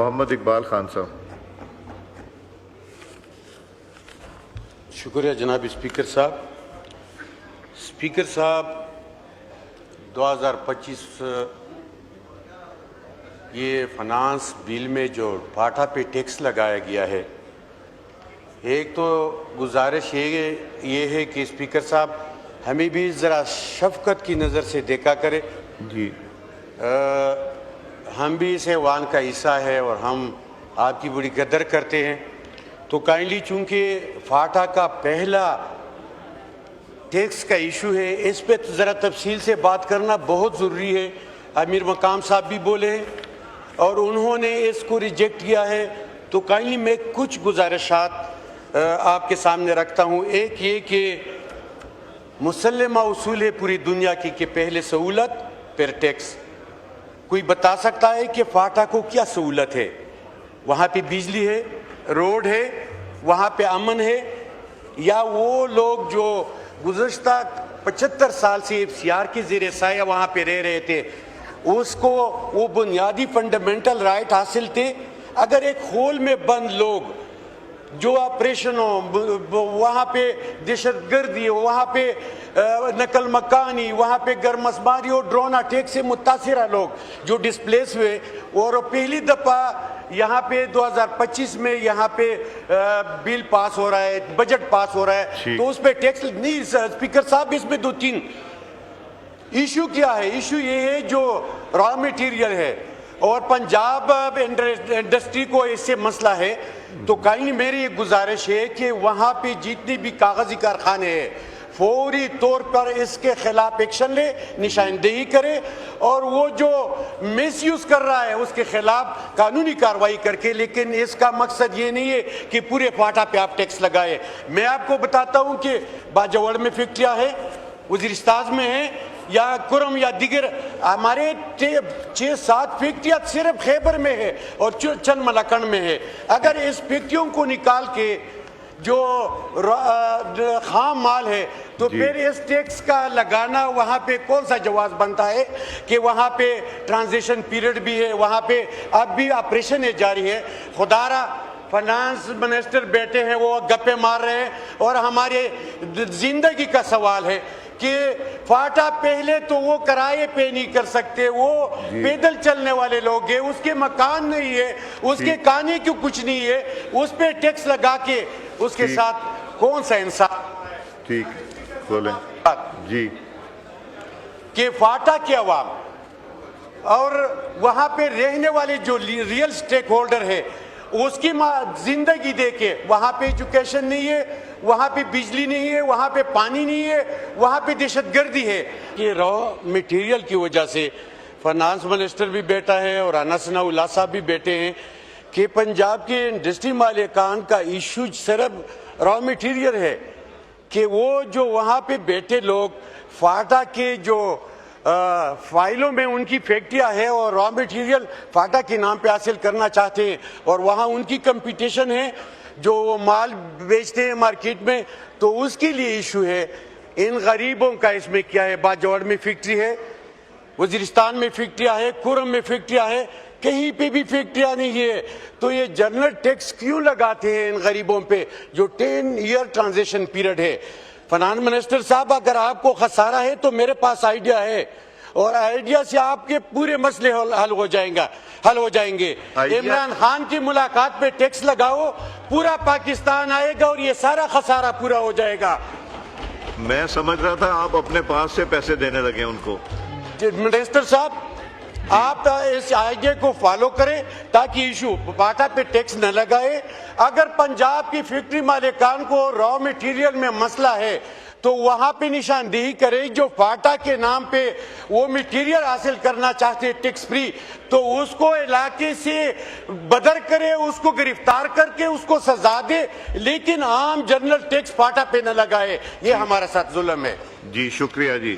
محمد اقبال خان صاحب. شکریہ جناب اسپیکر صاحب. اسپیکر صاحب 2025 یہ فنانس بل میں جو فاٹا پہ ٹیکس لگایا گیا ہے، ایک تو گزارش یہ ہے کہ اسپیکر صاحب ہمیں بھی ذرا شفقت کی نظر سے دیکھا کرے. جی ہم بھی اس ایوان کا حصہ ہے اور ہم آپ کی بڑی قدر کرتے ہیں، تو کائنڈلی چونکہ فاٹا کا پہلا ٹیکس کا ایشو ہے، اس پہ ذرا تفصیل سے بات کرنا بہت ضروری ہے. امیر مقام صاحب بھی بولے ہیں اور انہوں نے اس کو ریجیکٹ کیا ہے، تو کائنڈلی میں کچھ گزارشات آپ کے سامنے رکھتا ہوں. ایک یہ کہ مسلمہ اصول ہے پوری دنیا کی کہ پہلے سہولت پھر ٹیکس. کوئی بتا سکتا ہے کہ فاٹا کو کیا سہولت ہے؟ وہاں پہ بجلی ہے، روڈ ہے، وہاں پہ امن ہے، یا وہ لوگ جو گزشتہ 75 سال سے FCR کے زیر سایہ وہاں پہ رہ رہے تھے، اس کو وہ بنیادی فنڈامنٹل رائٹ حاصل تھے؟ اگر ایک ہول میں بند لوگ جو آپریشن ہو، وہاں پہ دہشت گردی ہو، وہاں پہ نقل مکانی، وہاں پہ گرمسماری اور ڈرون اٹیک سے متاثرہ لوگ جو ڈسپلیس ہوئے، اور پہلی دفعہ یہاں پہ 2025 میں یہاں پہ بل پاس ہو رہا ہے، بجٹ پاس ہو رہا ہے، تو اس پہ ٹیکس نہیں. اسپیکر صاحب اس میں 2-3 ایشو کیا ہے؟ ایشو یہ ہے جو را میٹیریل ہے، اور پنجاب انڈسٹری کو اس سے مسئلہ ہے. تو کہیں میری ایک گزارش ہے کہ وہاں پہ جتنی بھی کاغذی کارخانے ہیں فوری طور پر اس کے خلاف ایکشن لے، نشاندہی کرے، اور وہ جو مس یوز کر رہا ہے اس کے خلاف قانونی کارروائی کر کے. لیکن اس کا مقصد یہ نہیں ہے کہ پورے فاٹا پہ آپ ٹیکس لگائے. میں آپ کو بتاتا ہوں کہ باجوڑ میں فیکٹریاں ہیں، وزیرستان میں ہیں، یا کرم یا دیگر ہمارے 6-7 فیکٹریاں صرف خیبر میں ہے اور چند ملاکنڈ میں ہے. اگر اس فیکٹریوں کو نکال کے جو خام مال ہے تو پھر اس ٹیکس کا لگانا وہاں پہ کون سا جواز بنتا ہے کہ وہاں پہ ٹرانزیشن پیریڈ بھی ہے، وہاں پہ اب بھی آپریشن جاری ہے. خدارہ فنانس منسٹر بیٹھے ہیں، وہ گپے مار رہے ہیں، اور ہمارے زندگی کا سوال ہے کہ فاٹا پہلے تو وہ کرائے پہ نہیں کر سکتے، وہ پیدل چلنے والے لوگ ہیں، اس کے مکان نہیں ہے، اس کے کھانے کی کچھ نہیں ہے، اس پہ ٹیکس لگا کے اس کے ساتھ کون سا انصاف؟ ٹھیک بولیں جی. کہ فاٹا کے عوام اور وہاں پہ رہنے والے جو ریئل سٹیک ہولڈر ہے اس کی زندگی دیکھے، وہاں پہ ایجوکیشن نہیں ہے، وہاں پہ بجلی نہیں ہے، وہاں پہ پانی نہیں ہے، وہاں پہ دہشت گردی ہے. یہ را میٹیریل کی وجہ سے فنانس منسٹر بھی بیٹھا ہے اور انا ثناء اللہ صاحب بھی بیٹھے ہیں کہ پنجاب کے انڈسٹری مالکان کا ایشو صرف را میٹیریل ہے، کہ وہ جو وہاں پہ بیٹھے لوگ فاٹا کے جو فائلوں میں ان کی فیکٹریاں ہے اور را میٹیریل فاٹا کے نام پہ حاصل کرنا چاہتے ہیں، اور وہاں ان کی کمپٹیشن ہے جو وہ مال بیچتے ہیں مارکیٹ میں، تو اس کے لیے ایشو ہے. ان غریبوں کا اس میں کیا ہے؟ باجوڑ میں فیکٹری ہے، وزیرستان میں فیکٹریاں ہے، کرم میں فیکٹریاں ہے، کہیں پہ بھی فیکٹریاں نہیں ہے. تو یہ جنرل ٹیکس کیوں لگاتے ہیں ان غریبوں پہ جو 10 ایئر ٹرانزیشن پیریڈ ہے؟ فنانس منسٹر صاحب اگر آپ کو خسارہ ہے تو میرے پاس آئیڈیا ہے، اور آئیڈیا سے آپ کے پورے مسئلے حل ہو جائیں گے. عمران خان کی ملاقات پہ ٹیکس لگاؤ، پورا پاکستان آئے گا اور یہ سارا خسارہ پورا ہو جائے گا. میں سمجھ رہا تھا آپ اپنے پاس سے پیسے دینے لگے ان کو. منسٹر صاحب آپ اس آئیڈیا کو فالو کریں تاکہ ایشو فاٹا پہ ٹیکس نہ لگائے. اگر پنجاب کی فیکٹری مالکان کو را میٹیریل میں مسئلہ ہے تو وہاں پہ نشاندہی کرے، جو فاٹا کے نام پہ وہ میٹیریل حاصل کرنا چاہتے ٹیکس فری، تو اس کو علاقے سے بدر کرے، اس کو گرفتار کر کے اس کو سزا دے، لیکن عام جنرل ٹیکس فاٹا پہ نہ لگائے. یہ ہمارا ساتھ ظلم ہے. جی شکریہ جی.